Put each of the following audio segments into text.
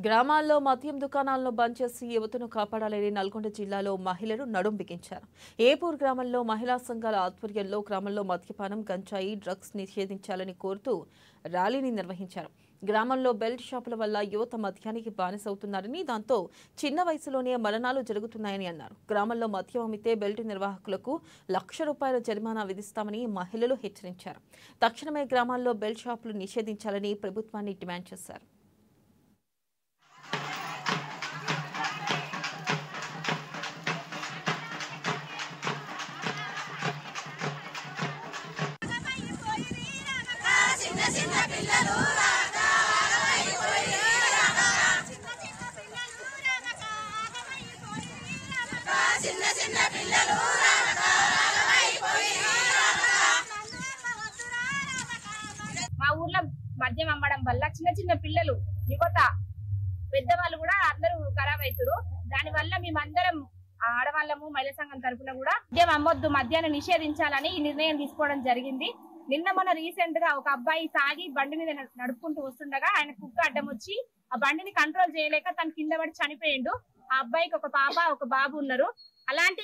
గ్రామాల్లో మద్యం దుకాణాలను బంద్ చేసి యువతను కాపాడాలని నల్గొండ జిల్లాలో మహిళలు నడుం బిగించారు. ఏపూర్ గ్రామంలో మహిళా సంఘాల ఆధ్వర్యంలో గ్రామంలో మద్యపానం, గంజాయి, డ్రగ్స్ నిషేధించాలని కోరుతూ ర్యాలీని నిర్వహించారు. గ్రామంలో బెల్ట్ షాపుల వల్ల యువత మద్యానికి బానిసవుతున్నారని, దాంతో చిన్న వయసులోనే మరణాలు జరుగుతున్నాయని అన్నారు. గ్రామంలో మద్యం అమ్మితే బెల్ట్ నిర్వాహకులకు ₹1,00,000 జరిమానా విధిస్తామని మహిళలు హెచ్చరించారు. తక్షణమే గ్రామాల్లో బెల్ట్ షాపులు నిషేధించాలని ప్రభుత్వాన్ని డిమాండ్ చేశారు. మా ఊర్లో మద్యం అమ్మడం వల్ల చిన్న చిన్న పిల్లలు, యువత, పెద్దవాళ్ళు కూడా అందరూ ఖరాబ్ అవుతారు. దాని వల్ల మేమందరం ఆడవాళ్ళము మహిళా సంఘం తరఫున కూడా మద్యం అమ్మొద్దు, మద్యాన్ని నిషేధించాలని ఈ నిర్ణయం తీసుకోవడం జరిగింది. నిన్న మొన్న రీసెంట్ గా ఒక అబ్బాయి తాగి బండి మీద నడుపుకుంటూ వస్తుండగా ఆయన కుక్క అడ్డం వచ్చి ఆ బండిని కంట్రోల్ చేయలేక తన కింద పడి చనిపోయిండు. ఆ అబ్బాయికి ఒక పాప, ఒక బాబు ఉన్నారు. అలాంటి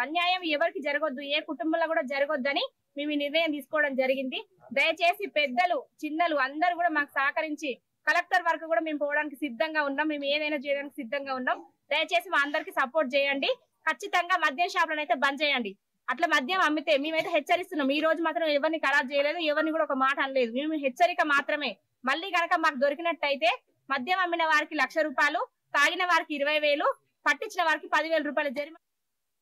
అన్యాయం ఎవరికి జరగొద్దు, ఏ కుటుంబంలో కూడా జరగొద్దని మేము ఈ నిర్ణయం తీసుకోవడం జరిగింది. దయచేసి పెద్దలు, చిన్నలు అందరూ కూడా మాకు సహకరించి కలెక్టర్ వరకు కూడా మేము పోవడానికి సిద్ధంగా ఉన్నాం. మేము ఏదైనా చేయడానికి సిద్ధంగా ఉన్నాం. దయచేసి మా అందరికి సపోర్ట్ చేయండి. ఖచ్చితంగా మద్యం షాపులను అయితే బంద్ చేయండి. అట్లా మద్యం అమ్మితే మేమైతే హెచ్చరిస్తున్నాం. ఈ రోజు మాత్రం ఎవరిని ఖరాబ్ చేయలేదు, ఎవరిని కూడా ఒక మాట అనలేదు. మేము హెచ్చరిక మాత్రమే. మళ్ళీ కనుక మాకు దొరికినట్టయితే మద్యం అమ్మిన వారికి ₹1,00,000, తాగిన వారికి 20,000, పట్టించిన వారికి ₹10,000 జరిమానా.